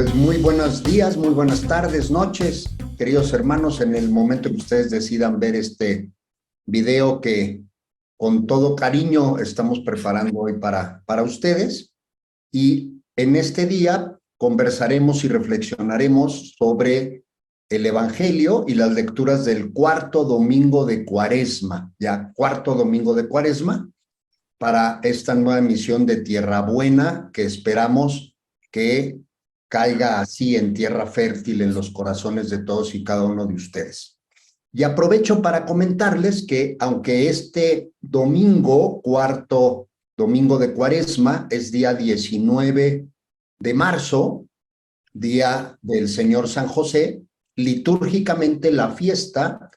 Pues muy buenos días, muy buenas tardes, noches, queridos hermanos, en el momento que ustedes decidan ver este video que con todo cariño estamos preparando hoy para ustedes. Y en este día conversaremos y reflexionaremos sobre el Evangelio y las lecturas del cuarto domingo de Cuaresma, ya cuarto domingo de Cuaresma, para esta nueva emisión de Tierra Buena que esperamos que caiga así en tierra fértil en los corazones de todos y cada uno de ustedes. Y aprovecho para comentarles que aunque este domingo, cuarto domingo de Cuaresma, es día 19 de marzo, día del Señor San José, litúrgicamente la fiesta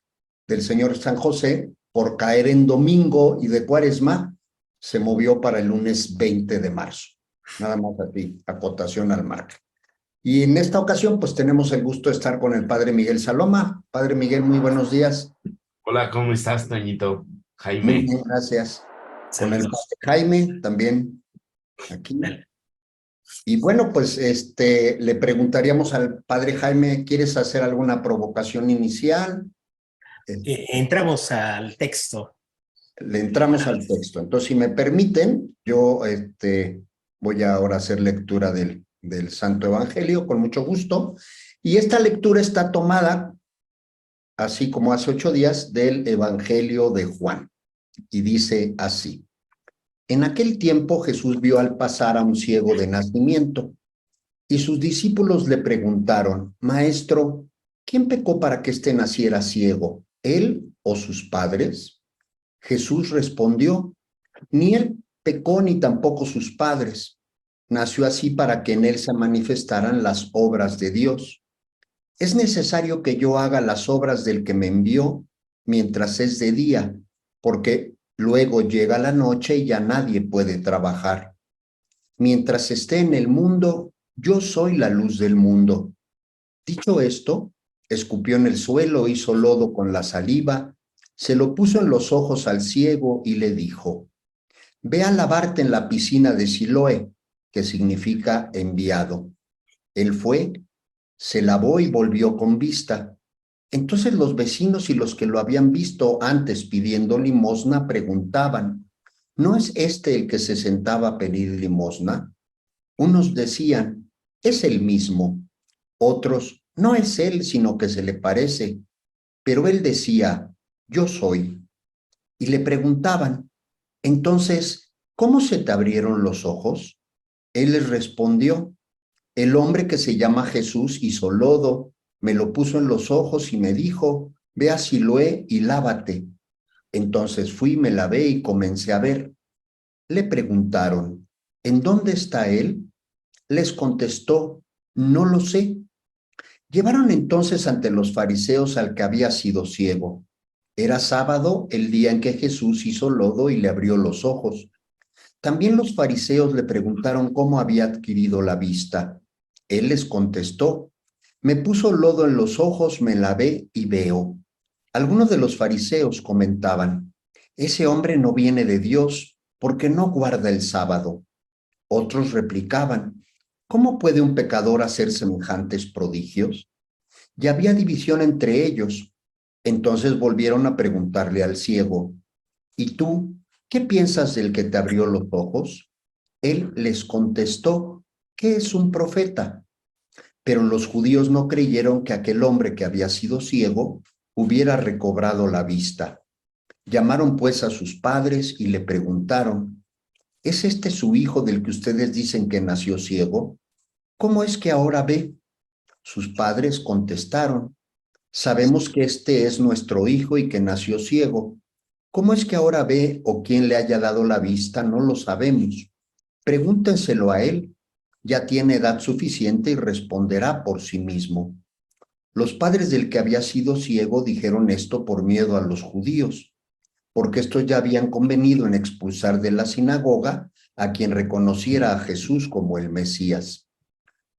del Señor San José, por caer en domingo y de Cuaresma, se movió para el lunes 20 de marzo. Nada más así, acotación al margen. Y en esta ocasión, pues tenemos el gusto de estar con el Padre Miguel Saloma. Padre Miguel, muy buenos días. Hola, ¿cómo estás, Toñito? Muy Jaime. bien, gracias. Con el Saludos. Padre Jaime también aquí. Y bueno, pues le preguntaríamos al Padre Jaime, ¿quieres hacer alguna provocación inicial? Entramos al texto. Le entramos al texto. Entonces, si me permiten, yo voy ahora a hacer lectura del Santo Evangelio con mucho gusto. Y esta lectura está tomada, así como hace 8 días, del Evangelio de Juan. Y dice así: En aquel tiempo Jesús vio al pasar a un ciego de nacimiento, y sus discípulos le preguntaron: Maestro, ¿quién pecó para que éste naciera ciego, él o sus padres? Jesús respondió: Ni él pecó ni tampoco sus padres. Nació así para que en él se manifestaran las obras de Dios. Es necesario que yo haga las obras del que me envió mientras es de día, porque luego llega la noche y ya nadie puede trabajar. Mientras esté en el mundo, yo soy la luz del mundo. Dicho esto, escupió en el suelo, hizo lodo con la saliva, se lo puso en los ojos al ciego y le dijo: Ve a lavarte en la piscina de Siloé, que significa enviado. Él fue, se lavó y volvió con vista. Entonces los vecinos y los que lo habían visto antes pidiendo limosna preguntaban: ¿No es este el que se sentaba a pedir limosna? Unos decían: es el mismo. Otros: no es él, sino que se le parece. Pero él decía: yo soy. Y le preguntaban: entonces, ¿cómo se te abrieron los ojos? Él les respondió: el hombre que se llama Jesús hizo lodo, me lo puso en los ojos y me dijo: ve a Siloé y lávate. Entonces fui, me lavé y comencé a ver. Le preguntaron: ¿en dónde está él? Les contestó: no lo sé. Llevaron entonces ante los fariseos al que había sido ciego. Era sábado, el día en que Jesús hizo lodo y le abrió los ojos. También los fariseos le preguntaron cómo había adquirido la vista. Él les contestó: me puso lodo en los ojos, me lavé y veo. Algunos de los fariseos comentaban: ese hombre no viene de Dios porque no guarda el sábado. Otros replicaban: ¿cómo puede un pecador hacer semejantes prodigios? Y había división entre ellos. Entonces volvieron a preguntarle al ciego: ¿y tú qué piensas del que te abrió los ojos? Él les contestó: ¿qué es un profeta? Pero los judíos no creyeron que aquel hombre que había sido ciego hubiera recobrado la vista. Llamaron pues a sus padres y le preguntaron: ¿es este su hijo del que ustedes dicen que nació ciego? ¿Cómo es que ahora ve? Sus padres contestaron: sabemos que este es nuestro hijo y que nació ciego. ¿Cómo es que ahora ve o quién le haya dado la vista? No lo sabemos. Pregúntenselo a él. Ya tiene edad suficiente y responderá por sí mismo. Los padres del que había sido ciego dijeron esto por miedo a los judíos, porque estos ya habían convenido en expulsar de la sinagoga a quien reconociera a Jesús como el Mesías.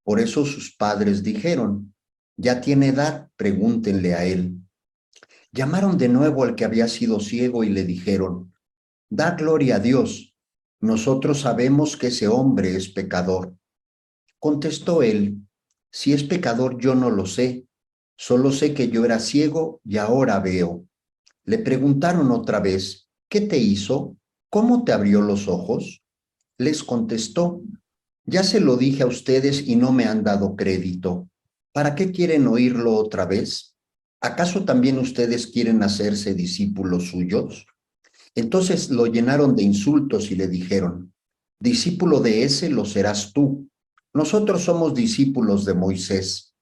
Por eso sus padres dijeron: ya tiene edad, pregúntenle a él. Llamaron de nuevo al que había sido ciego y le dijeron: da gloria a Dios, nosotros sabemos que ese hombre es pecador. Contestó él: Si es pecador, yo no lo sé. Solo sé que yo era ciego y ahora veo. Le preguntaron otra vez, ¿qué te hizo? ¿Cómo te abrió los ojos? Les contestó, ya se lo dije a ustedes y no me han dado crédito. ¿Para qué quieren oírlo otra vez? ¿Acaso también ustedes quieren hacerse discípulos suyos? Entonces lo llenaron de insultos y le dijeron, discípulo de ese lo serás tú. Nosotros somos discípulos de Moisés.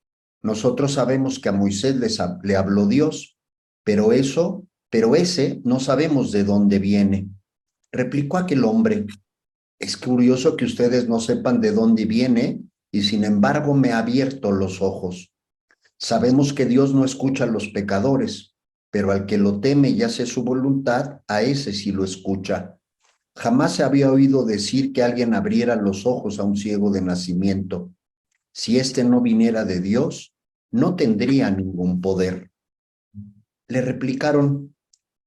Nosotros sabemos que a Moisés le habló Dios, pero ese no sabemos de dónde viene. Replicó aquel hombre, es curioso que ustedes no sepan de dónde viene y sin embargo me ha abierto los ojos. Sabemos que Dios no escucha a los pecadores, pero al que lo teme y hace su voluntad, a ese sí lo escucha. Jamás se había oído decir que alguien abriera los ojos a un ciego de nacimiento. Si éste no viniera de Dios, no tendría ningún poder. Le replicaron,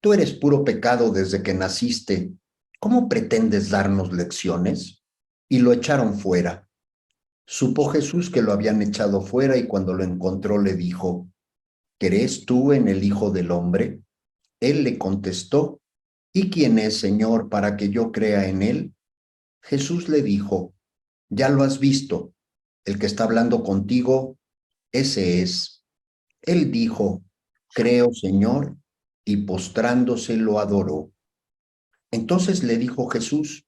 tú eres puro pecado desde que naciste. ¿Cómo pretendes darnos lecciones? Y lo echaron fuera. Supo Jesús que lo habían echado fuera y cuando lo encontró le dijo, ¿crees tú en el Hijo del Hombre? Él le contestó, ¿y quién es, Señor, para que yo crea en él? Jesús le dijo, ya lo has visto, el que está hablando contigo, ese es. Él dijo, creo, Señor, y postrándose lo adoró. Entonces le dijo Jesús,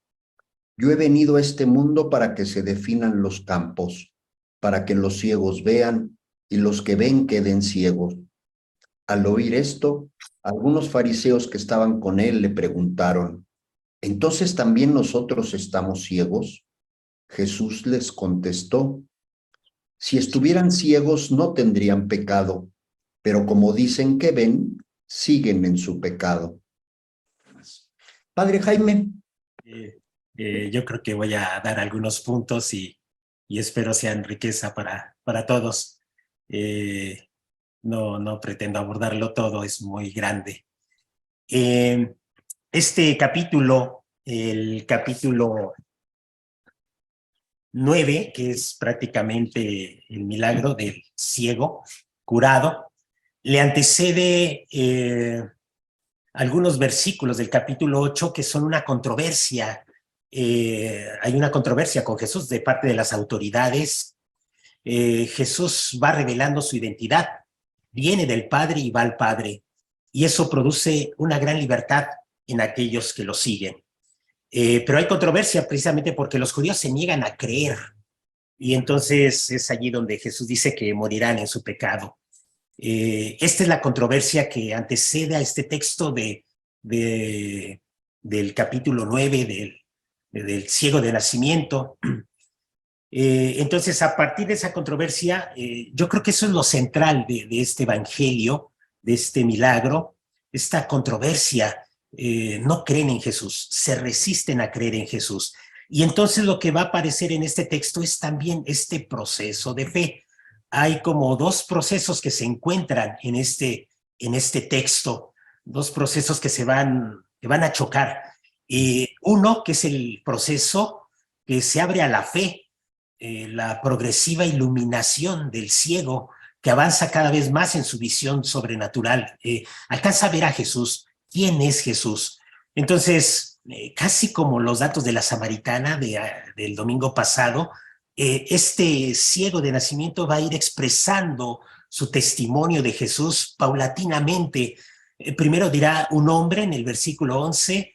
yo he venido a este mundo para que se definan los campos, para que los ciegos vean y los que ven queden ciegos. Al oír esto, algunos fariseos que estaban con él le preguntaron, ¿entonces también nosotros estamos ciegos? Jesús les contestó, si estuvieran ciegos no tendrían pecado, pero como dicen que ven, siguen en su pecado. Padre Jaime. Yo creo que voy a dar algunos puntos y espero sean riqueza para todos. No pretendo abordarlo todo, es muy grande. Este capítulo, el capítulo 9, que es prácticamente el milagro del ciego curado, le antecede algunos versículos del capítulo 8 que son una controversia. Hay una controversia con Jesús de parte de las autoridades. Jesús va revelando su identidad, viene del Padre y va al Padre, y eso produce una gran libertad en aquellos que lo siguen. Pero hay controversia precisamente porque los judíos se niegan a creer, y entonces es allí donde Jesús dice que morirán en su pecado. Esta es la controversia que antecede a este texto del capítulo 9 del ciego de nacimiento. Entonces, a partir de esa controversia, yo creo que eso es lo central de este evangelio, de este milagro, esta controversia. No creen en Jesús, se resisten a creer en Jesús. Y entonces lo que va a aparecer en este texto es también este proceso de fe. Hay como dos procesos que se encuentran en este texto, dos procesos que van a chocar. Uno, que es el proceso que se abre a la fe, la progresiva iluminación del ciego que avanza cada vez más en su visión sobrenatural. Alcanza a ver a Jesús. ¿Quién es Jesús? Entonces, casi como los datos de la samaritana del domingo pasado, este ciego de nacimiento va a ir expresando su testimonio de Jesús paulatinamente. Primero dirá un hombre en el versículo 11,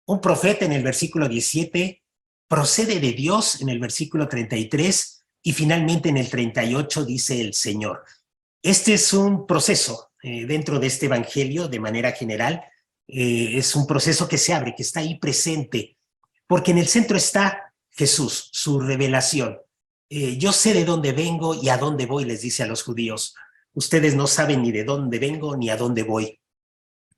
un profeta en el versículo 17, procede de Dios en el versículo 33 y finalmente en el 38 dice el Señor. Este es un proceso dentro de este evangelio de manera general. Es un proceso que se abre, que está ahí presente, porque en el centro está Jesús, su revelación. Yo sé de dónde vengo y a dónde voy, les dice a los judíos. Ustedes no saben ni de dónde vengo ni a dónde voy.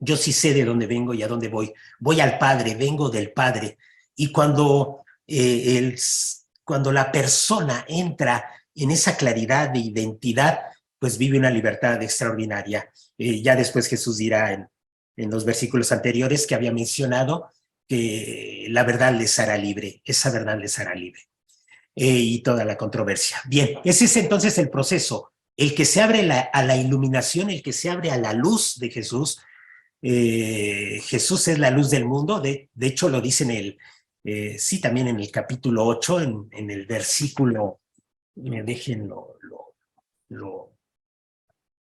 Yo sí sé de dónde vengo y a dónde voy. Voy al Padre, vengo del Padre. Y cuando la persona entra en esa claridad de identidad, pues vive una libertad extraordinaria. Ya después Jesús dirá en los versículos anteriores que había mencionado que la verdad les hará libre, esa verdad les hará libre. y toda la controversia. Bien, ese es entonces el proceso. El que se abre a la iluminación, el que se abre a la luz de Jesús. Jesús es la luz del mundo. De hecho, lo dice sí, también en el capítulo 8, en el versículo, déjenlo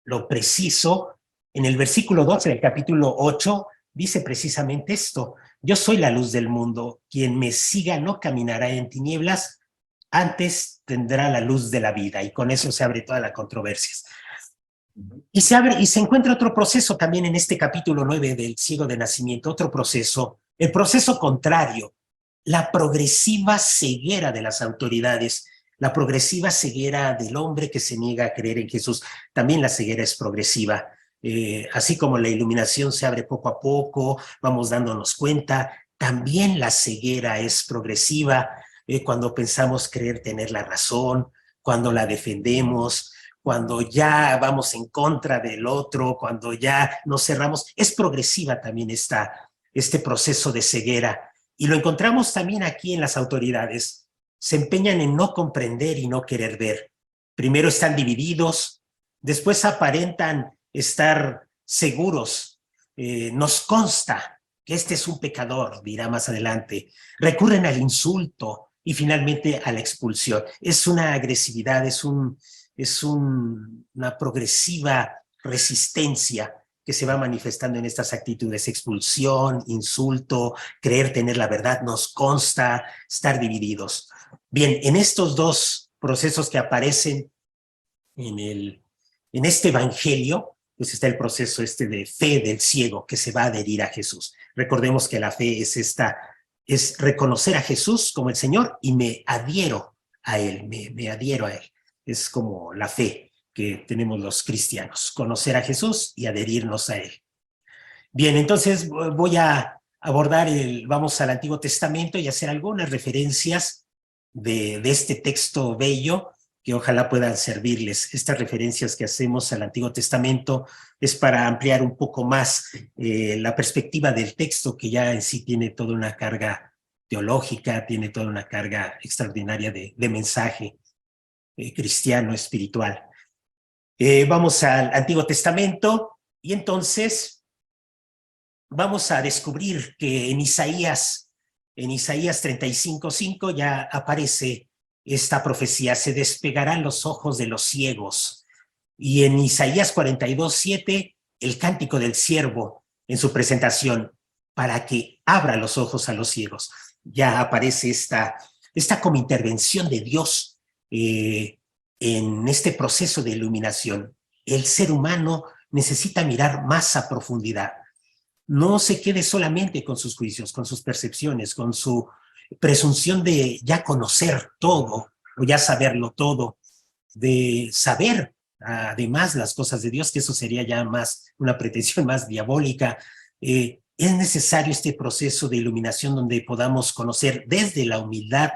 lo preciso, en el versículo 12 del capítulo 8, dice precisamente esto: yo soy la luz del mundo, quien me siga no caminará en tinieblas, antes tendrá la luz de la vida. Y con eso se abre toda la controversia. Y se encuentra otro proceso también en este capítulo 9 del ciego de nacimiento, otro proceso, el proceso contrario, la progresiva ceguera de las autoridades, la progresiva ceguera del hombre que se niega a creer en Jesús. También la ceguera es progresiva. Así como la iluminación se abre poco a poco, vamos dándonos cuenta, también la ceguera es progresiva. Cuando pensamos creer tener la razón, cuando la defendemos, cuando ya vamos en contra del otro, cuando ya nos cerramos, es progresiva también este proceso de ceguera. Y lo encontramos también aquí en las autoridades. Se empeñan en no comprender y no querer ver. Primero están divididos, después aparentan estar seguros. Nos consta que este es un pecador, dirá más adelante. Recurren al insulto y finalmente a la expulsión. Es una agresividad, es una progresiva resistencia que se va manifestando en estas actitudes: expulsión, insulto, creer tener la verdad. Nos consta estar divididos. Bien, en estos dos procesos que aparecen en este evangelio, pues está el proceso de fe del ciego que se va a adherir a Jesús. Recordemos que la fe es reconocer a Jesús como el Señor y me adhiero a Él, me adhiero a Él. Es como la fe que tenemos los cristianos: conocer a Jesús y adherirnos a Él. Bien, entonces voy a abordar vamos al Antiguo Testamento y hacer algunas referencias de este texto bello que ojalá puedan servirles. Estas referencias que hacemos al Antiguo Testamento es para ampliar un poco más la perspectiva del texto, que ya en sí tiene toda una carga teológica, tiene toda una carga extraordinaria de mensaje cristiano, espiritual. Vamos al Antiguo Testamento y entonces vamos a descubrir que en Isaías 35:5 ya aparece esta profecía: se despegarán los ojos de los ciegos. Y en Isaías 42:7, el cántico del siervo en su presentación, para que abra los ojos a los ciegos. Ya aparece esta como intervención de Dios en este proceso de iluminación. El ser humano necesita mirar más a profundidad. No se quede solamente con sus juicios, con sus percepciones, con su presunción de ya conocer todo o ya saberlo todo, de saber además las cosas de Dios, que eso sería ya más una pretensión más diabólica. Es necesario este proceso de iluminación donde podamos conocer desde la humildad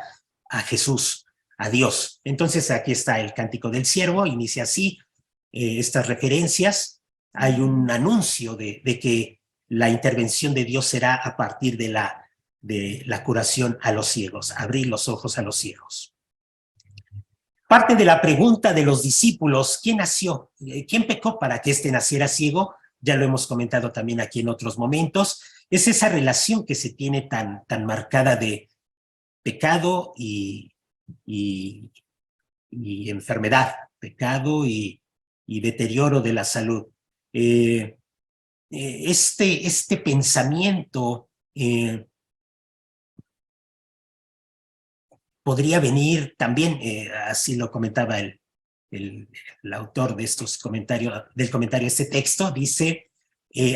a Jesús, a Dios. Entonces aquí está el cántico del siervo, inicia así estas referencias. Hay un anuncio de que la intervención de Dios será a partir de la curación a los ciegos, abrir los ojos a los ciegos. Parte de la pregunta de los discípulos: ¿quién nació? ¿Quién pecó para que éste naciera ciego? Ya lo hemos comentado también aquí en otros momentos. Es esa relación que se tiene tan marcada de pecado y enfermedad, pecado y deterioro de la salud. Este pensamiento podría venir también, así lo comentaba el autor de estos comentarios, del comentario de este texto, dice,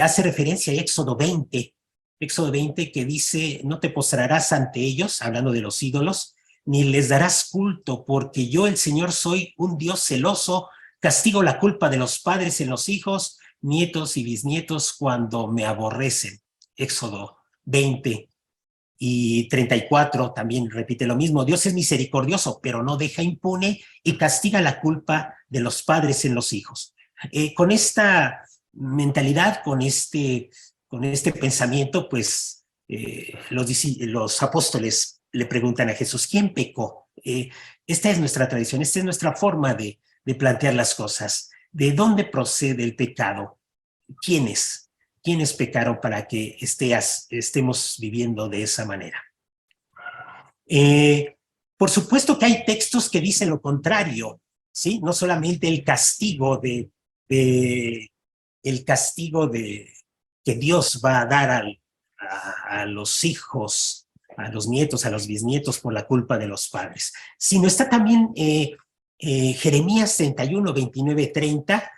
hace referencia a Éxodo 20, que dice: no te postrarás ante ellos, hablando de los ídolos, ni les darás culto, porque yo, el Señor, soy un Dios celoso, castigo la culpa de los padres en los hijos, nietos y bisnietos cuando me aborrecen. Éxodo 20. Y 34 también repite lo mismo: Dios es misericordioso, pero no deja impune y castiga la culpa de los padres en los hijos. Con esta mentalidad, con este pensamiento, pues los apóstoles le preguntan a Jesús: ¿quién pecó? Esta es nuestra tradición, esta es nuestra forma de plantear las cosas. ¿De dónde procede el pecado? ¿Quiénes? ¿Quiénes pecaron para que estemos viviendo de esa manera? Por supuesto que hay textos que dicen lo contrario, ¿sí? No solamente el castigo que Dios va a dar a los hijos, a los nietos, a los bisnietos por la culpa de los padres, sino está también Jeremías 31, 29, 30.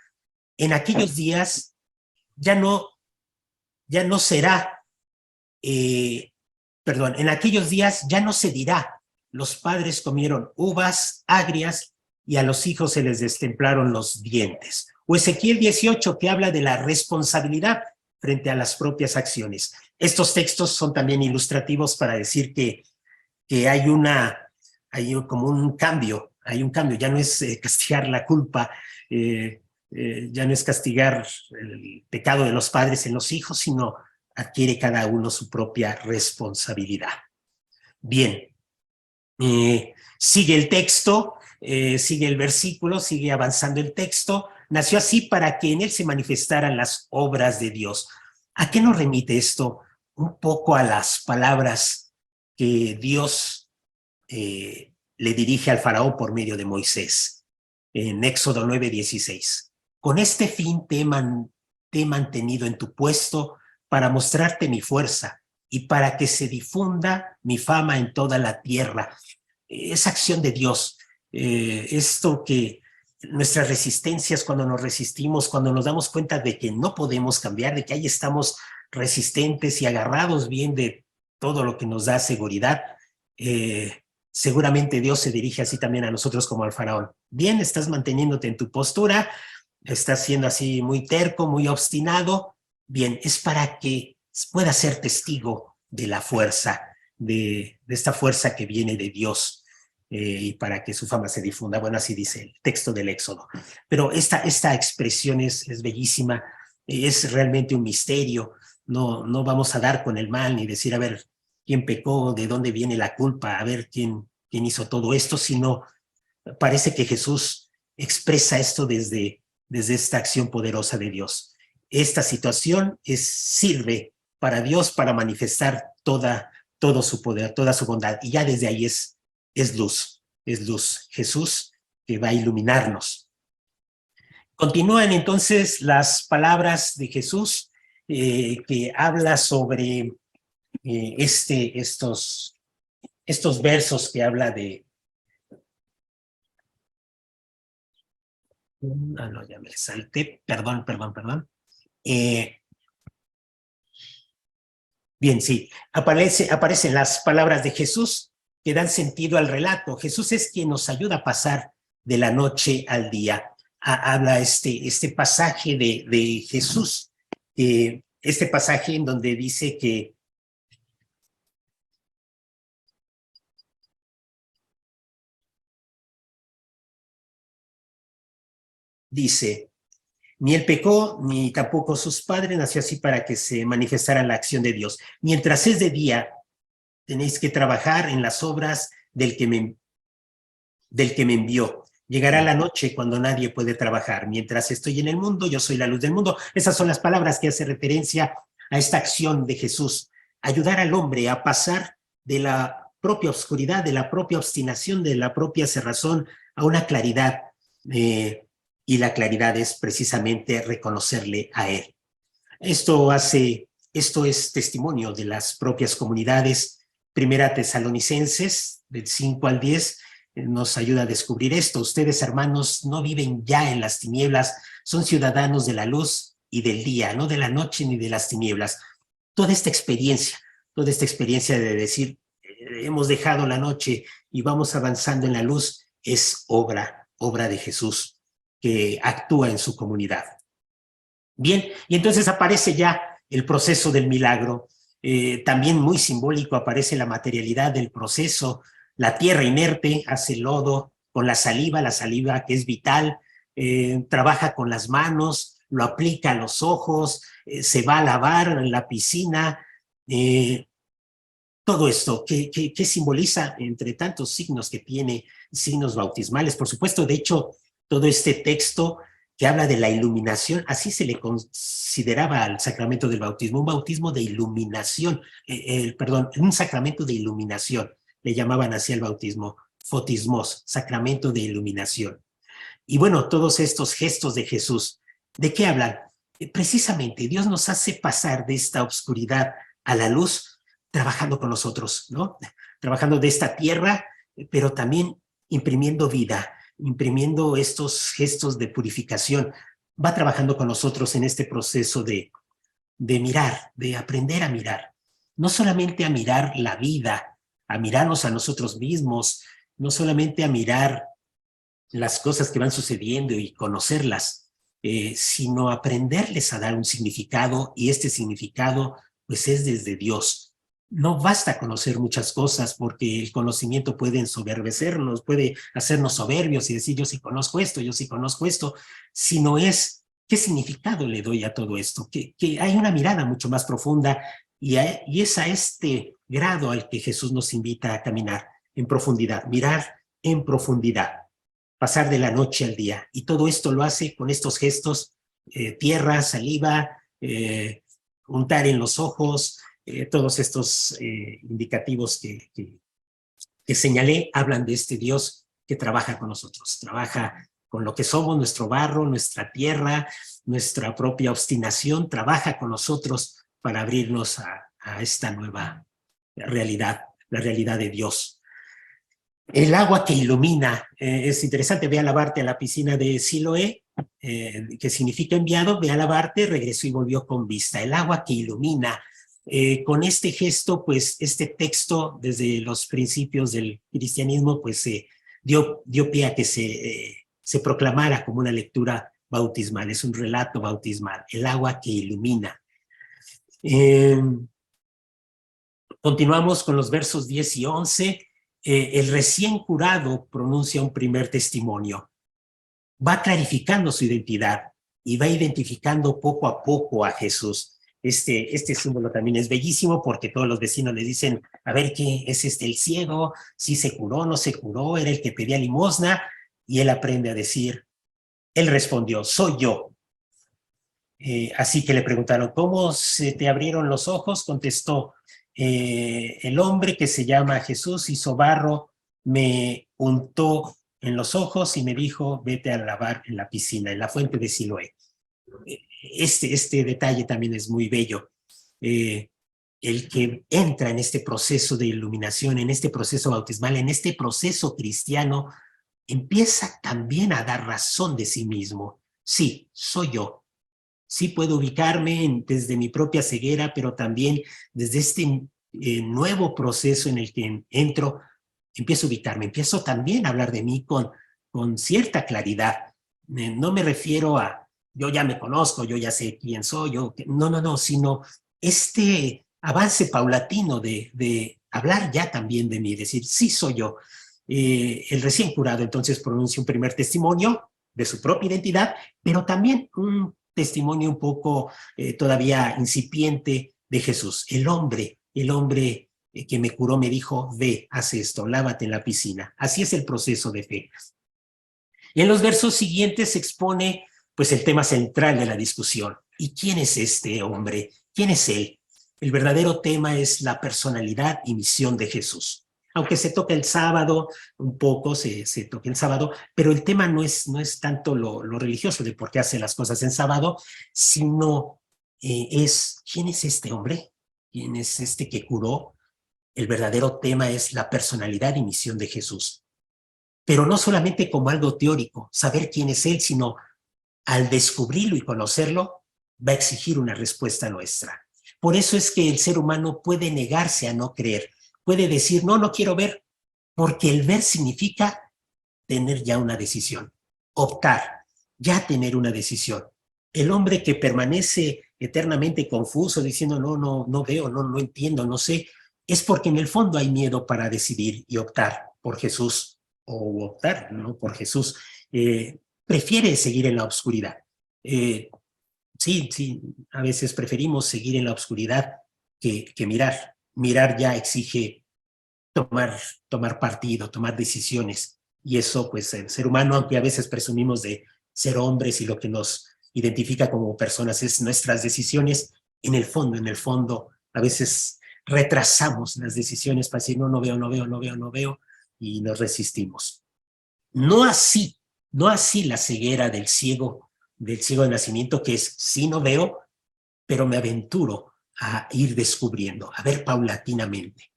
En aquellos días ya no será, en aquellos días ya no se dirá, los padres comieron uvas agrias y a los hijos se les destemplaron los dientes. O Ezequiel 18, que habla de la responsabilidad frente a las propias acciones. Estos textos son también ilustrativos para decir que hay como un cambio, ya no es castigar la culpa, ya no es castigar el pecado de los padres en los hijos, sino adquiere cada uno su propia responsabilidad. Bien, sigue el texto, sigue el versículo, sigue avanzando el texto. Nació así para que en él se manifestaran las obras de Dios. ¿A qué nos remite esto? Un poco a las palabras que Dios le dirige al faraón por medio de Moisés, en Éxodo 9:16. Con este fin te he mantenido en tu puesto para mostrarte mi fuerza y para que se difunda mi fama en toda la tierra. Es acción de Dios. Esto que nuestras resistencias, cuando nos resistimos, cuando nos damos cuenta de que no podemos cambiar, de que ahí estamos resistentes y agarrados bien de todo lo que nos da seguridad, seguramente Dios se dirige así también a nosotros como al faraón. Bien, estás manteniéndote en tu postura, estás siendo así muy terco, muy obstinado. Bien, es para que puedas ser testigo de la fuerza, de esta fuerza que viene de Dios, y para que su fama se difunda. Bueno, así dice el texto del Éxodo. Pero esta expresión es bellísima, es realmente un misterio. No vamos a dar con el mal ni decir, a ver, quién pecó, de dónde viene la culpa, a ver quién hizo todo esto, sino parece que Jesús expresa esto desde esta acción poderosa de Dios. Esta situación sirve para Dios para manifestar todo su poder, toda su bondad, y ya desde ahí es luz, Jesús que va a iluminarnos. Continúan entonces las palabras de Jesús, que habla sobre estos versos que habla de... no, ya me salté, perdón. Bien, sí, aparecen las palabras de Jesús que dan sentido al relato. Jesús es quien nos ayuda a pasar de la noche al día. Habla este pasaje de Jesús, este pasaje en donde dice que ni él pecó, ni tampoco sus padres, nació así para que se manifestara la acción de Dios. Mientras es de día, tenéis que trabajar en las obras del que me envió. Llegará la noche cuando nadie puede trabajar. Mientras estoy en el mundo, yo soy la luz del mundo. Esas son las palabras que hace referencia a esta acción de Jesús. Ayudar al hombre a pasar de la propia oscuridad, de la propia obstinación, de la propia cerrazón a una claridad. Y la claridad es precisamente reconocerle a él. Esto es testimonio de las propias comunidades. Primera Tesalonicenses, del 5 al 10, nos ayuda a descubrir esto. Ustedes, hermanos, no viven ya en las tinieblas, son ciudadanos de la luz y del día, no de la noche ni de las tinieblas. Toda esta experiencia de decir, hemos dejado la noche y vamos avanzando en la luz, es obra de Jesús, que actúa en su comunidad. Bien, y entonces aparece ya el proceso del milagro. También muy simbólico aparece la materialidad del proceso. La tierra inerte hace lodo con la saliva que es vital, trabaja con las manos, lo aplica a los ojos, se va a lavar en la piscina, todo esto, ¿qué simboliza entre tantos signos que tiene, signos bautismales? Por supuesto, de hecho, todo este texto que habla de la iluminación, así se le consideraba al sacramento del bautismo, un bautismo de iluminación, perdón, un sacramento de iluminación, le llamaban así al bautismo, fotismos, sacramento de iluminación. Y bueno, todos estos gestos de Jesús, ¿de qué hablan? Precisamente Dios nos hace pasar de esta oscuridad a la luz, trabajando con nosotros, ¿no? Trabajando de esta tierra, pero también imprimiendo vida, imprimiendo estos gestos de purificación. Va trabajando con nosotros en este proceso de mirar, de aprender a mirar. No solamente a mirar la vida, a mirarnos a nosotros mismos, no solamente a mirar las cosas que van sucediendo y conocerlas, sino aprenderles a dar un significado, y este significado pues es desde Dios. No basta conocer muchas cosas, porque el conocimiento puede ensoberbecernos, puede hacernos soberbios y decir yo sí conozco esto, sino es qué significado le doy a todo esto, que hay una mirada mucho más profunda, y es a este grado al que Jesús nos invita a caminar en profundidad, mirar en profundidad, pasar de la noche al día. Y todo esto lo hace con estos gestos, tierra, saliva, untar en los ojos, todos estos indicativos que señalé hablan de este Dios que trabaja con nosotros, trabaja con lo que somos, nuestro barro, nuestra tierra, nuestra propia obstinación, trabaja con nosotros para abrirnos a esta nueva realidad, la realidad de Dios. El agua que ilumina, es interesante, ve a lavarte a la piscina de Siloé, que significa enviado, ve a lavarte, regresó y volvió con vista. El agua que ilumina, con este gesto, pues este texto desde los principios del cristianismo, pues dio pie a que se proclamara como una lectura bautismal, es un relato bautismal, el agua que ilumina. Continuamos con los versos 10 y 11. El recién curado pronuncia un primer testimonio. Va clarificando su identidad y va identificando poco a poco a Jesús. Este símbolo también es bellísimo, porque todos los vecinos le dicen, a ver, ¿qué es el ciego? ¿Sí se curó, no se curó? Era el que pedía limosna. Y él aprende a decir, él respondió, soy yo. Así que le preguntaron, ¿cómo se te abrieron los ojos? Contestó, el hombre que se llama Jesús hizo barro, me untó en los ojos y me dijo, vete a lavar en la piscina, en la fuente de Siloé. Este detalle también es muy bello. El que entra en este proceso de iluminación, en este proceso bautismal, en este proceso cristiano, empieza también a dar razón de sí mismo. Sí, soy yo. Sí puedo ubicarme desde mi propia ceguera, pero también desde este nuevo proceso en el que entro, empiezo a ubicarme, empiezo también a hablar de mí con cierta claridad. No me refiero a, yo ya me conozco, yo ya sé quién soy, no, sino este avance paulatino de hablar ya también de mí, decir, sí soy yo. El recién curado entonces pronuncia un primer testimonio de su propia identidad, pero también un testimonio un poco todavía incipiente de Jesús. El hombre que me curó me dijo, ve, haz esto, lávate en la piscina. Así es el proceso de fe. Y en los versos siguientes se expone pues el tema central de la discusión. ¿Y quién es este hombre? ¿Quién es él? El verdadero tema es la personalidad y misión de Jesús. Aunque se toca el sábado, un poco se toca el sábado, pero el tema no es tanto lo religioso de por qué hace las cosas en sábado, sino es ¿quién es este hombre? ¿Quién es este que curó? El verdadero tema es la personalidad y misión de Jesús. Pero no solamente como algo teórico, saber quién es él, sino al descubrirlo y conocerlo, va a exigir una respuesta nuestra. Por eso es que el ser humano puede negarse a no creer, puede decir, no quiero ver, porque el ver significa tener ya una decisión, optar, ya tener una decisión. El hombre que permanece eternamente confuso, diciendo, no veo, no entiendo, no sé, es porque en el fondo hay miedo para decidir y optar por Jesús, o optar, ¿no?, por Jesús. Prefiere seguir en la oscuridad. Sí, a veces preferimos seguir en la oscuridad que mirar, mirar ya exige tomar partido, tomar decisiones. Y eso, pues, el ser humano, aunque a veces presumimos de ser hombres y lo que nos identifica como personas es nuestras decisiones, en el fondo, a veces retrasamos las decisiones para decir, no veo, y nos resistimos. No así la ceguera del ciego de nacimiento, que es, sí no veo, pero me aventuro a ir descubriendo, a ver paulatinamente.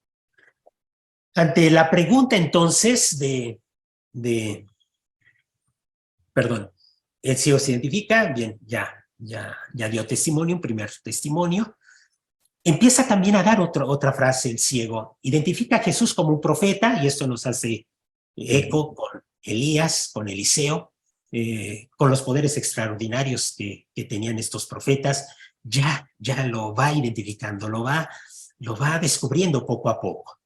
Ante la pregunta entonces perdón, el ciego se identifica, bien, ya dio testimonio, un primer testimonio. Empieza también a dar otra frase el ciego. Identifica a Jesús como un profeta, y esto nos hace eco con Elías, con Eliseo, con los poderes extraordinarios que tenían estos profetas. Ya lo va identificando, lo va descubriendo poco a poco.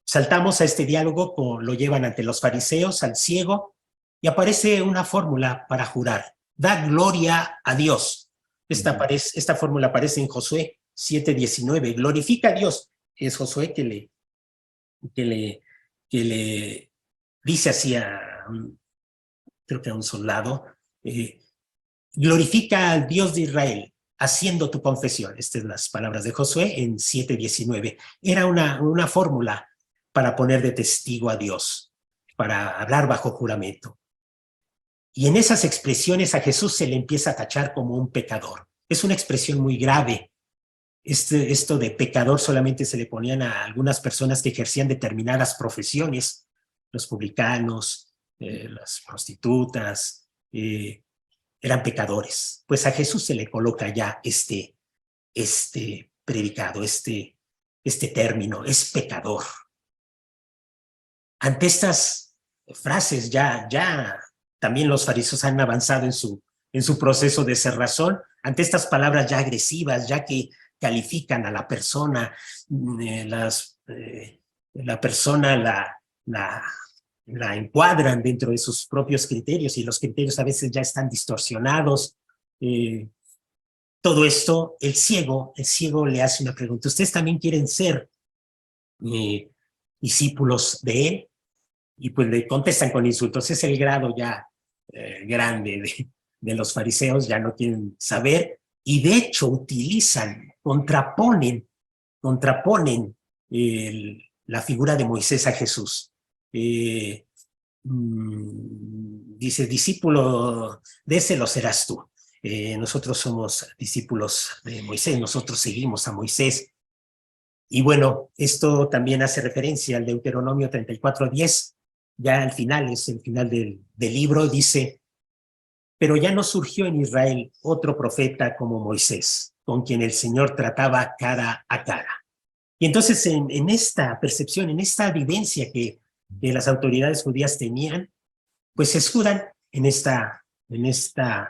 Saltamos a este diálogo, lo llevan ante los fariseos, al ciego, y aparece una fórmula para jurar. Da gloria a Dios. Esta fórmula aparece en Josué 7:19. Glorifica a Dios. Es Josué que le dice así creo que a un soldado, glorifica al Dios de Israel, haciendo tu confesión. Estas son las palabras de Josué en 7:19. Era una fórmula para poner de testigo a Dios, para hablar bajo juramento. Y en esas expresiones a Jesús se le empieza a tachar como un pecador. Es una expresión muy grave. Esto de pecador solamente se le ponían a algunas personas que ejercían determinadas profesiones, los publicanos, las prostitutas, eran pecadores. Pues a Jesús se le coloca ya este predicado, este término, es pecador. Ante estas frases ya también los fariseos han avanzado en su proceso de cerrazón, ante estas palabras ya agresivas, ya que califican a la persona, la persona la encuadran dentro de sus propios criterios, y los criterios a veces ya están distorsionados. Todo esto, el ciego le hace una pregunta: ¿ustedes también quieren ser discípulos de él? Y pues le contestan con insultos. Es el grado ya grande de los fariseos, ya no quieren saber, y de hecho contraponen la figura de Moisés a Jesús. Dice, discípulo de ese lo serás tú. Nosotros somos discípulos de Moisés, nosotros seguimos a Moisés. Y bueno, esto también hace referencia al Deuteronomio 34:10, ya al final, es el final del libro, dice: pero ya no surgió en Israel otro profeta como Moisés, con quien el Señor trataba cara a cara. Y entonces en esta percepción, en esta vivencia que las autoridades judías tenían, pues se escudan en esta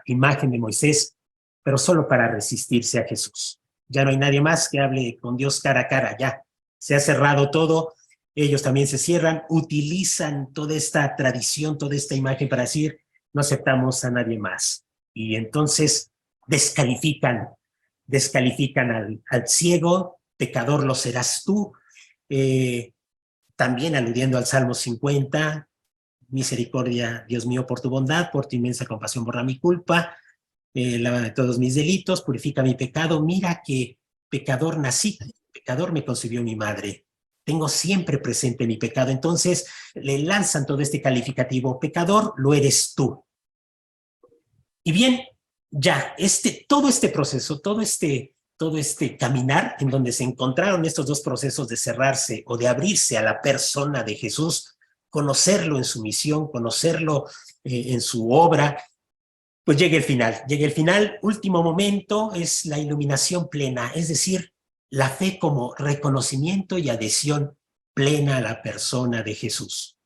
imagen de Moisés, pero solo para resistirse a Jesús. Ya no hay nadie más que hable con Dios cara a cara, ya se ha cerrado todo. Ellos también se cierran, utilizan toda esta tradición, toda esta imagen para decir: no aceptamos a nadie más. Y entonces descalifican al ciego, pecador lo serás tú. También aludiendo al Salmo 50, misericordia, Dios mío, por tu bondad, por tu inmensa compasión, borra mi culpa, lávame de todos mis delitos, purifica mi pecado. Mira que pecador nací, pecador me concibió mi madre. Tengo siempre presente mi pecado. Entonces le lanzan todo este calificativo: pecador lo eres tú. Y bien, ya todo este proceso, todo este caminar en donde se encontraron estos dos procesos de cerrarse o de abrirse a la persona de Jesús, conocerlo en su misión, conocerlo en su obra, pues llega el final. Último momento es la iluminación plena, es decir, la fe como reconocimiento y adhesión plena a la persona de Jesús.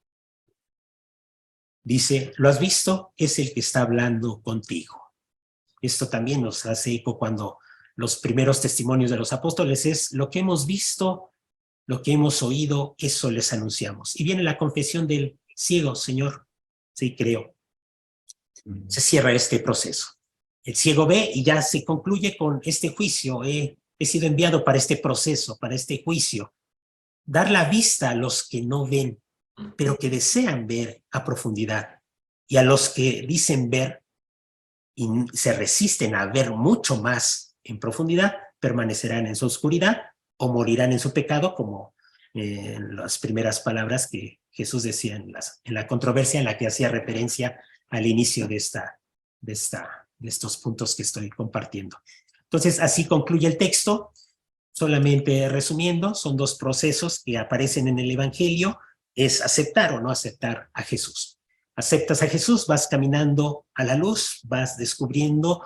Dice: ¿lo has visto? Es el que está hablando contigo. Esto también nos hace eco cuando los primeros testimonios de los apóstoles es: lo que hemos visto, lo que hemos oído, eso les anunciamos. Y viene la confesión del ciego: Señor, sí creo. Se cierra este proceso. El ciego ve y ya se concluye con este juicio. He he sido enviado para este proceso, para este juicio. Dar la vista a los que no ven, pero que desean ver a profundidad. Y a los que dicen ver y se resisten a ver mucho más en profundidad, permanecerán en su oscuridad o morirán en su pecado, como en las primeras palabras que Jesús decía en la controversia en la que hacía referencia al inicio de estos puntos que estoy compartiendo. Entonces, así concluye el texto. Solamente resumiendo, son dos procesos que aparecen en el Evangelio, es aceptar o no aceptar a Jesús. Aceptas a Jesús, vas caminando a la luz, vas descubriendo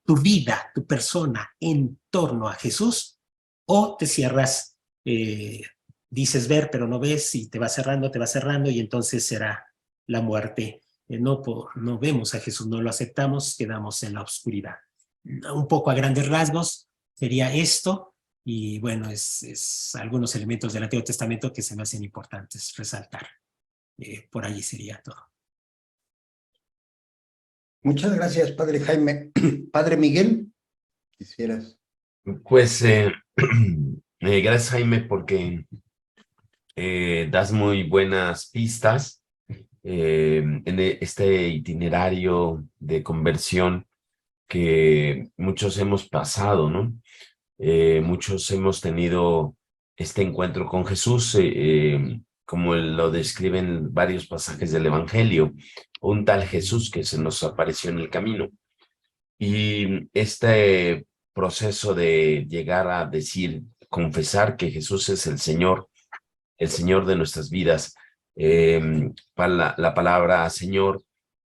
tu vida, tu persona en torno a Jesús, o te cierras, dices ver pero no ves y te va cerrando y entonces será la muerte. No vemos a Jesús, no lo aceptamos, quedamos en la oscuridad. Un poco a grandes rasgos sería esto. Y bueno, es algunos elementos del Antiguo Testamento que se me hacen importantes resaltar. Por allí sería todo. Muchas gracias, Padre Jaime. Padre Miguel, quisieras. Pues gracias, Jaime, porque das muy buenas pistas en este itinerario de conversión que muchos hemos pasado, ¿no? Muchos hemos tenido este encuentro con Jesús, como lo describen varios pasajes del Evangelio, un tal Jesús que se nos apareció en el camino. Y este proceso de llegar a decir, confesar que Jesús es el Señor de nuestras vidas. Para la palabra Señor,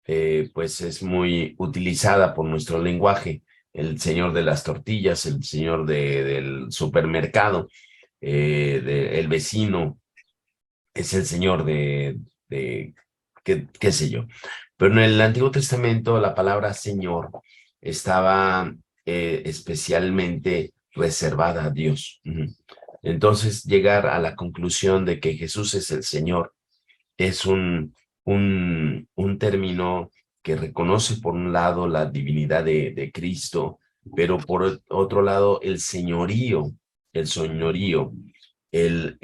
pues es muy utilizada por nuestro lenguaje, el Señor de las tortillas, el Señor del supermercado, el vecino, es el Señor qué sé yo. Pero en el Antiguo Testamento la palabra Señor estaba especialmente reservada a Dios. Entonces, llegar a la conclusión de que Jesús es el Señor es un término que reconoce por un lado la divinidad de Cristo, pero por otro lado el señorío, el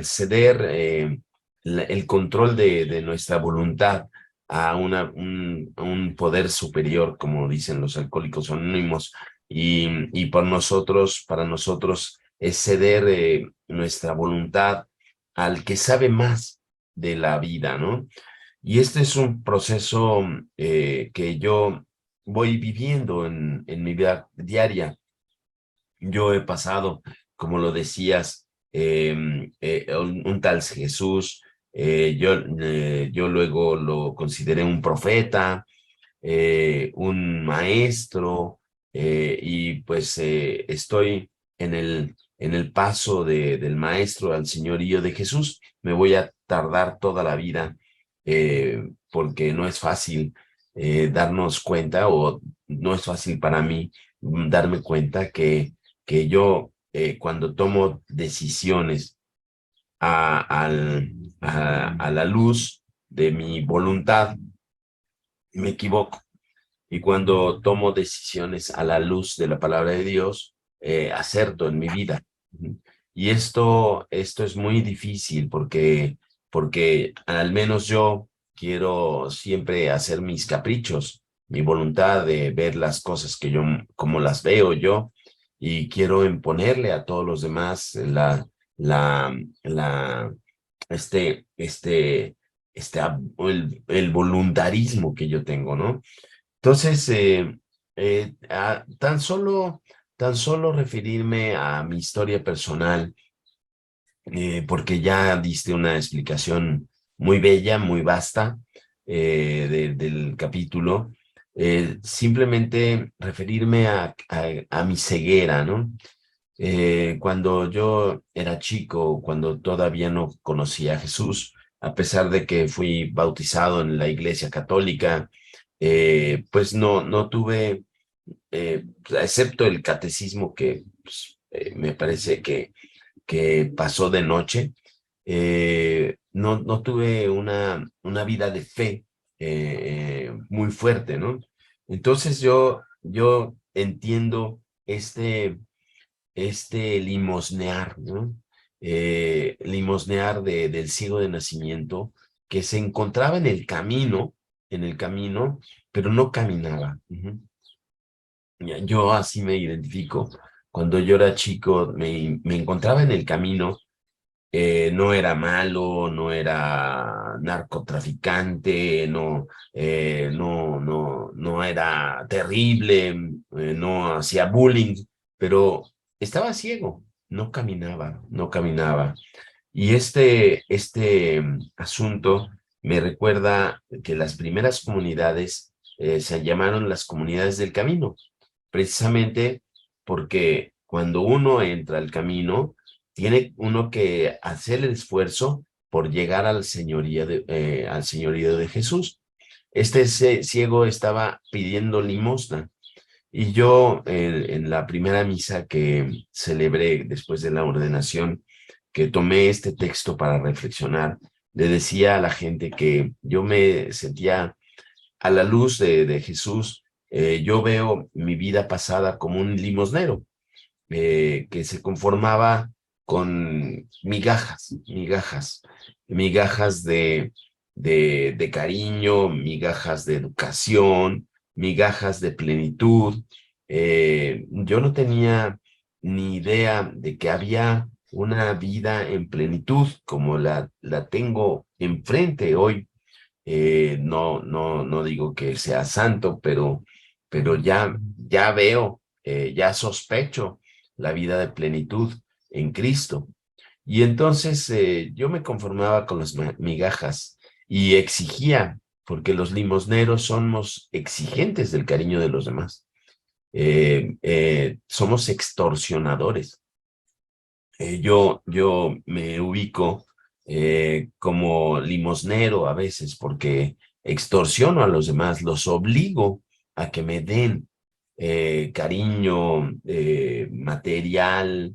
ceder, el control de nuestra voluntad a un poder superior, como dicen los alcohólicos anónimos, y para nosotros es ceder nuestra voluntad al que sabe más de la vida, ¿no? Y este es un proceso que yo voy viviendo en mi vida diaria. Yo he pasado, como lo decías, un tal Jesús, yo luego lo consideré un profeta, un maestro, y pues estoy en el paso del maestro al señorío de Jesús. Me voy a tardar toda la vida porque no es fácil darnos cuenta, o no es fácil para mí darme cuenta que yo cuando tomo decisiones a la luz de mi voluntad, me equivoco. Y cuando tomo decisiones a la luz de la palabra de Dios, acerto en mi vida. Y esto es muy difícil porque al menos yo quiero siempre hacer mis caprichos, mi voluntad de ver las cosas que yo, como las veo yo, y quiero imponerle a todos los demás este, el voluntarismo que yo tengo, ¿no? Entonces, tan solo referirme a mi historia personal, porque ya diste una explicación muy bella, muy vasta del capítulo, simplemente referirme a mi ceguera, ¿no? Cuando yo era chico, cuando todavía no conocía a Jesús, a pesar de que fui bautizado en la Iglesia Católica, pues no tuve, excepto el catecismo que pues, me parece que pasó de noche, no tuve una vida de fe muy fuerte, ¿no? Entonces yo entiendo este limosnear, ¿no? Limosnear del ciego de nacimiento que se encontraba en el camino, pero no caminaba. Yo así me identifico. Cuando yo era chico, me encontraba en el camino. No era malo, no era narcotraficante, no era terrible, no hacía bullying, pero estaba ciego, no caminaba. Y este asunto me recuerda que las primeras comunidades se llamaron las comunidades del camino, precisamente porque cuando uno entra al camino, tiene uno que hacer el esfuerzo por llegar al señorío de Jesús. Este ciego estaba pidiendo limosna y yo en la primera misa que celebré después de la ordenación, que tomé este texto para reflexionar, le decía a la gente que yo me sentía a la luz de Jesús. Yo veo mi vida pasada como un limosnero que se conformaba con migajas de cariño, migajas de educación, migajas de plenitud. Yo no tenía ni idea de que había una vida en plenitud como la tengo enfrente hoy. No digo que sea santo, pero ya veo, ya sospecho la vida de plenitud en Cristo. Y entonces yo me conformaba con las migajas y exigía, porque los limosneros somos exigentes del cariño de los demás. Somos extorsionadores. Yo me ubico como limosnero a veces porque extorsiono a los demás, los obligo a que me den cariño material,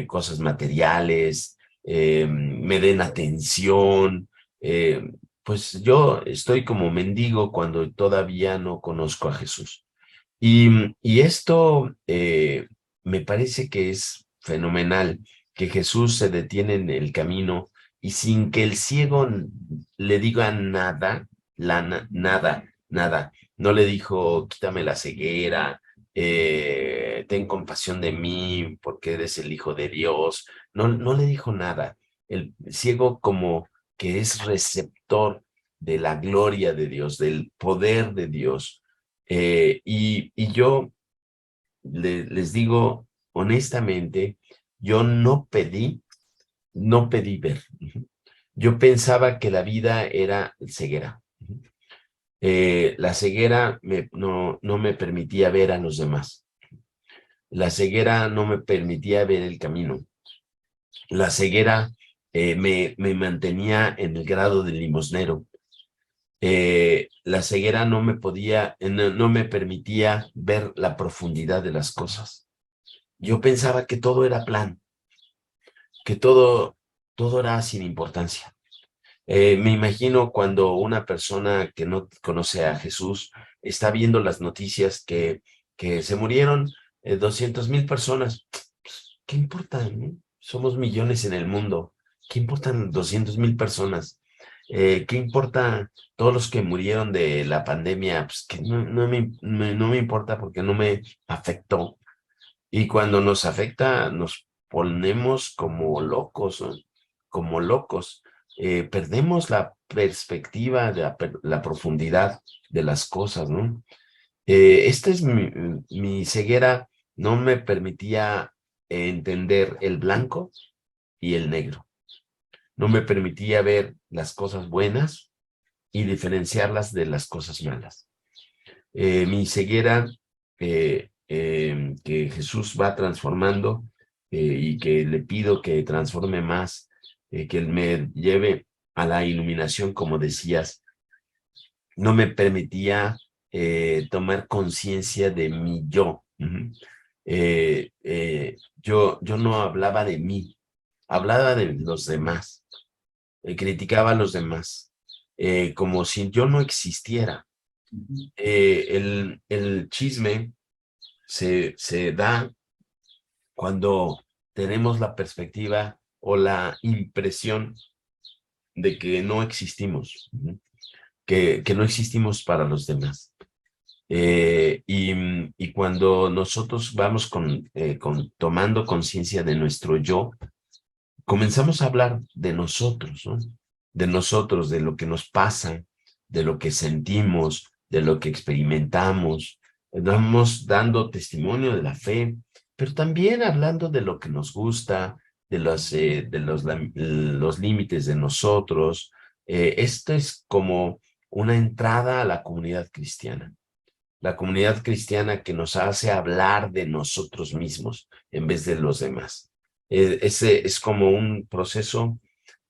cosas materiales, me den atención. Pues yo estoy como mendigo cuando todavía no conozco a Jesús. Y esto me parece que es fenomenal, que Jesús se detiene en el camino y sin que el ciego le diga nada, nada. No le dijo, quítame la ceguera, ten compasión de mí porque eres el Hijo de Dios. No le dijo nada. El ciego como que es receptor de la gloria de Dios, del poder de Dios. Y yo les digo honestamente, yo no pedí ver. Yo pensaba que la vida era ceguera. La ceguera no me permitía ver a los demás. La ceguera no me permitía ver el camino. La ceguera me mantenía en el grado de limosnero. La ceguera no me permitía ver la profundidad de las cosas. Yo pensaba que todo era plan, que todo era sin importancia. Me imagino cuando una persona que no conoce a Jesús está viendo las noticias que se murieron 200,000 personas. ¿Qué importa, no? Somos millones en el mundo. ¿Qué importan 200,000 personas? ¿Qué importa todos los que murieron de la pandemia? Pues que no me importa porque no me afectó. Y cuando nos afecta, nos ponemos como locos, ¿no? Como locos. Perdemos la perspectiva de la profundidad de las cosas, ¿no? Esta es mi ceguera, no me permitía entender el blanco y el negro. No me permitía ver las cosas buenas y diferenciarlas de las cosas malas. Mi ceguera que Jesús va transformando y que le pido que transforme más, que Él me lleve a la iluminación, como decías, no me permitía tomar conciencia de mi yo. Yo no hablaba de mí, hablaba de los demás, criticaba a los demás, como si yo no existiera. El chisme se da cuando tenemos la perspectiva o la impresión de que no existimos, que no existimos para los demás. Y cuando nosotros vamos tomando conciencia de nuestro yo, comenzamos a hablar de nosotros, ¿no? De nosotros, de lo que nos pasa, de lo que sentimos, de lo que experimentamos. Vamos dando testimonio de la fe, pero también hablando de lo que nos gusta, de los límites de nosotros. Esto es como una entrada a la comunidad cristiana. La comunidad cristiana que nos hace hablar de nosotros mismos en vez de los demás. Ese es como un proceso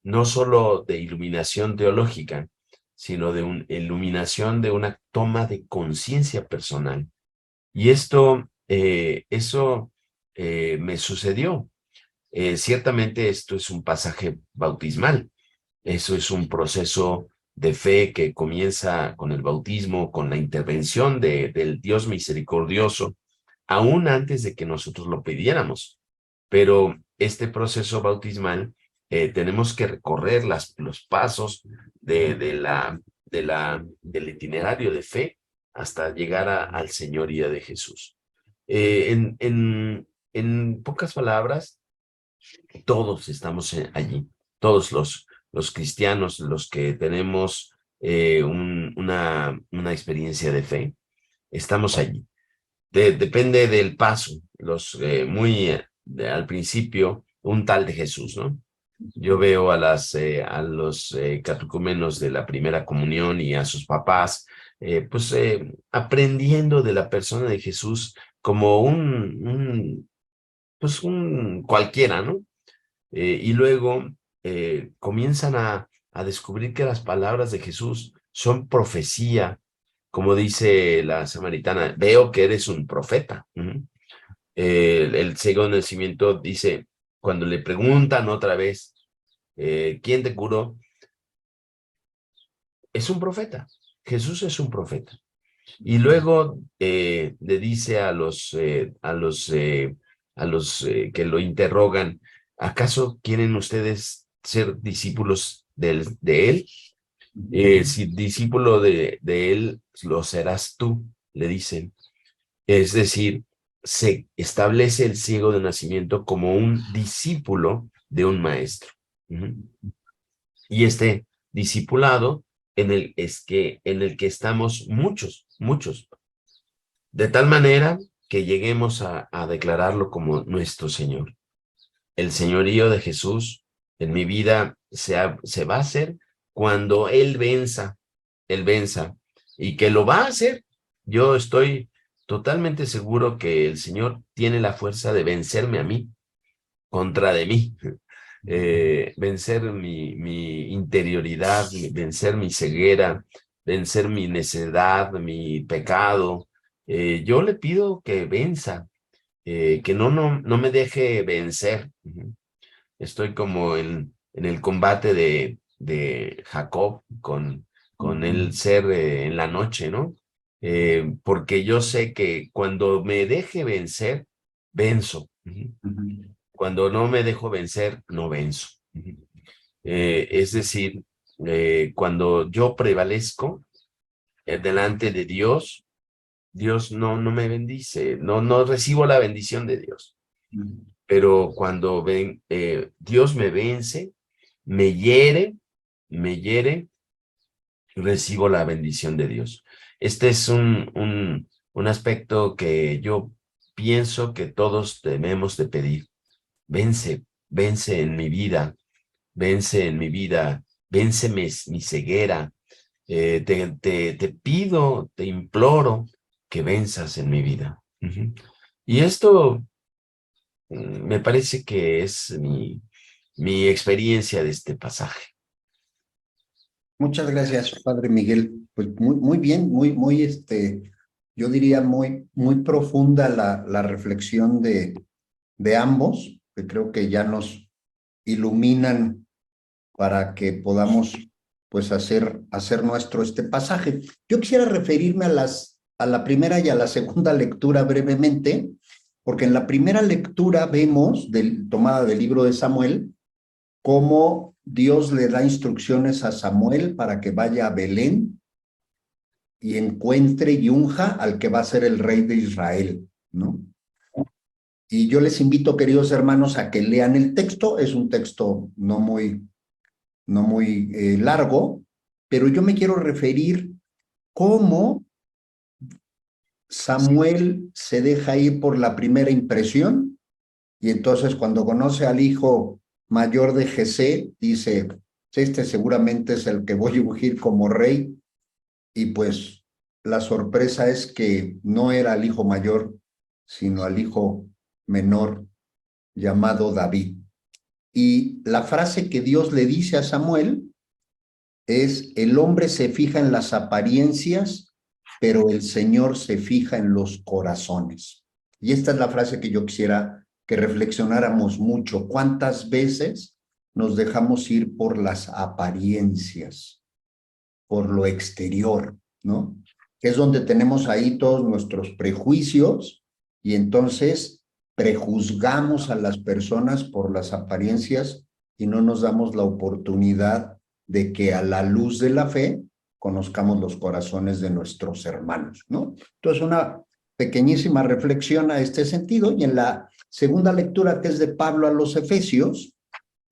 no solo de iluminación teológica, sino de una iluminación de una toma de conciencia personal. Y eso me sucedió. Ciertamente esto es un pasaje bautismal. Eso es un proceso de fe que comienza con el bautismo, con la intervención del Dios misericordioso, aún antes de que nosotros lo pidiéramos. Pero este proceso bautismal tenemos que recorrer los pasos del itinerario de fe hasta llegar al señoría de Jesús. En pocas palabras, todos estamos allí, todos los cristianos, los que tenemos una experiencia de fe, estamos allí. Depende del paso, al principio, un tal de Jesús, ¿no? Yo veo a los catecúmenos de la primera comunión y a sus papás, aprendiendo de la persona de Jesús como un cualquiera, ¿no? Y luego comienzan a descubrir que las palabras de Jesús son profecía, como dice la samaritana, veo que eres un profeta. El ciego de nacimiento dice, cuando le preguntan otra vez, ¿quién te curó? Es un profeta, Jesús es un profeta. Y luego le dice a los que lo interrogan, ¿acaso quieren ustedes ser discípulos de él? Si discípulo de él lo serás tú, le dicen. Es decir, se establece el ciego de nacimiento como un discípulo de un maestro. Y este discipulado en el que estamos muchos, de tal manera que lleguemos a declararlo como nuestro Señor. El señorío de Jesús en mi vida se va a hacer cuando Él venza, y que lo va a hacer. Yo estoy totalmente seguro que el Señor tiene la fuerza de vencerme a mí, contra de mí, vencer mi interioridad, vencer mi ceguera, vencer mi necedad, mi pecado. Yo le pido que venza, que no me deje vencer. Estoy como en el combate de Jacob con el ser en la noche, ¿no? Porque yo sé que cuando me deje vencer, venzo. Cuando no me dejo vencer, no venzo. Es decir, cuando yo prevalezco delante de Dios, Dios no me bendice, no recibo la bendición de Dios. Pero cuando Dios me vence, me hiere, recibo la bendición de Dios. Este es un aspecto que yo pienso que todos debemos de pedir. Vence en mi vida, vence mi ceguera. Te pido, te imploro que venzas en mi vida. Y esto me parece que es mi experiencia de este pasaje. Muchas gracias, Padre Miguel. Pues muy bien, yo diría muy profunda la reflexión de ambos, que creo que ya nos iluminan para que podamos pues hacer nuestro este pasaje. Yo quisiera referirme a a la primera y a la segunda lectura brevemente, porque en la primera lectura vemos, tomada del libro de Samuel, cómo Dios le da instrucciones a Samuel para que vaya a Belén y encuentre y unja al que va a ser el rey de Israel, ¿no? Y yo les invito, queridos hermanos, a que lean el texto. Es un texto no muy largo, pero yo me quiero referir cómo Samuel se deja ir por la primera impresión, y entonces cuando conoce al hijo mayor de Jesé, dice, este seguramente es el que voy a ungir como rey, y pues la sorpresa es que no era el hijo mayor, sino al hijo menor llamado David. Y la frase que Dios le dice a Samuel es, el hombre se fija en las apariencias, pero el Señor se fija en los corazones. Y esta es la frase que yo quisiera que reflexionáramos mucho. ¿Cuántas veces nos dejamos ir por las apariencias, por lo exterior, ¿no? Es donde tenemos ahí todos nuestros prejuicios y entonces prejuzgamos a las personas por las apariencias y no nos damos la oportunidad de que a la luz de la fe conozcamos los corazones de nuestros hermanos, ¿no? Entonces, una pequeñísima reflexión a este sentido, y en la segunda lectura, que es de Pablo a los Efesios,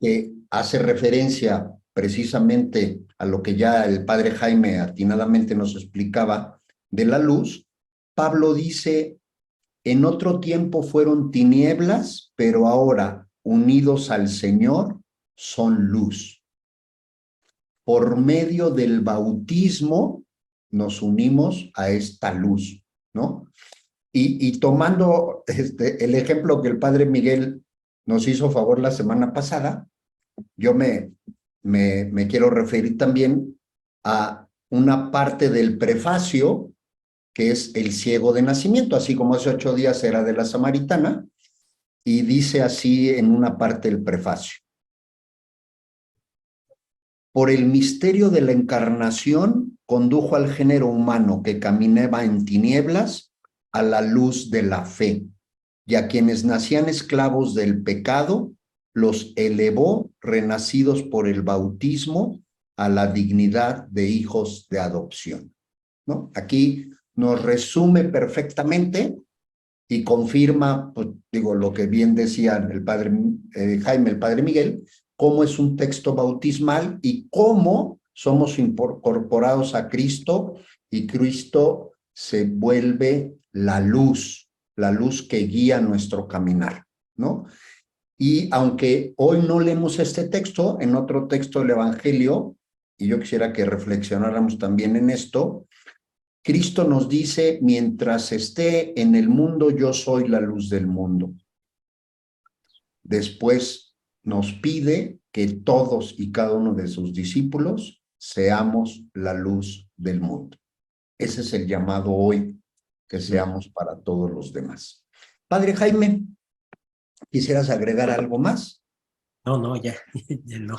que hace referencia precisamente a lo que ya el padre Jaime atinadamente nos explicaba de la luz, Pablo dice, en otro tiempo fueron tinieblas, pero ahora, unidos al Señor, son luz. Por medio del bautismo nos unimos a esta luz, ¿no? Y tomando el ejemplo que el padre Miguel nos hizo favor la semana pasada, yo me quiero referir también a una parte del prefacio que es el ciego de nacimiento, así como hace 8 días era de la samaritana, y dice así en una parte del prefacio. Por el misterio de la encarnación condujo al género humano que caminaba en tinieblas a la luz de la fe, y a quienes nacían esclavos del pecado los elevó, renacidos por el bautismo, a la dignidad de hijos de adopción, ¿no? Aquí nos resume perfectamente y confirma, pues, digo, lo que bien decía el padre Jaime, el padre Miguel, cómo es un texto bautismal y cómo somos incorporados a Cristo y Cristo se vuelve la luz que guía nuestro caminar, ¿no? Y aunque hoy no leemos este texto, en otro texto del Evangelio, y yo quisiera que reflexionáramos también en esto, Cristo nos dice, mientras esté en el mundo, yo soy la luz del mundo. Después nos pide que todos y cada uno de sus discípulos seamos la luz del mundo. Ese es el llamado hoy, que seamos para todos los demás. Padre Jaime, ¿quisieras agregar algo más? No, ya no.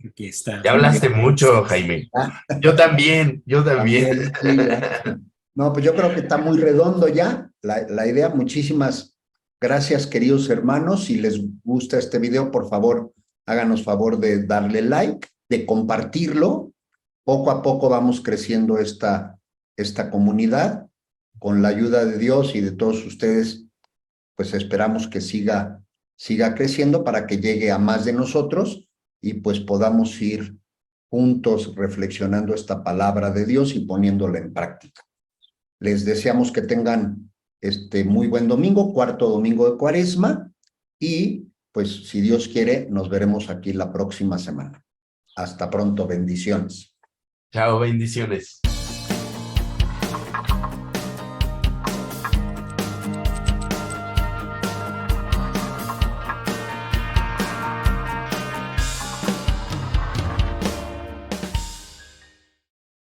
Aquí está. Ya hablaste mucho, Jaime. Yo también. También, sí, no, pues yo creo que está muy redondo ya la idea. Muchísimas gracias, queridos hermanos. Si les gusta este video, por favor, háganos favor de darle like, de compartirlo. Poco a poco vamos creciendo esta comunidad. Con la ayuda de Dios y de todos ustedes, pues esperamos que siga creciendo para que llegue a más de nosotros y pues podamos ir juntos reflexionando esta palabra de Dios y poniéndola en práctica. Les deseamos que tengan muy buen domingo, 4º domingo de Cuaresma, y pues si Dios quiere nos veremos aquí la próxima semana. Hasta pronto, bendiciones. Chao, bendiciones.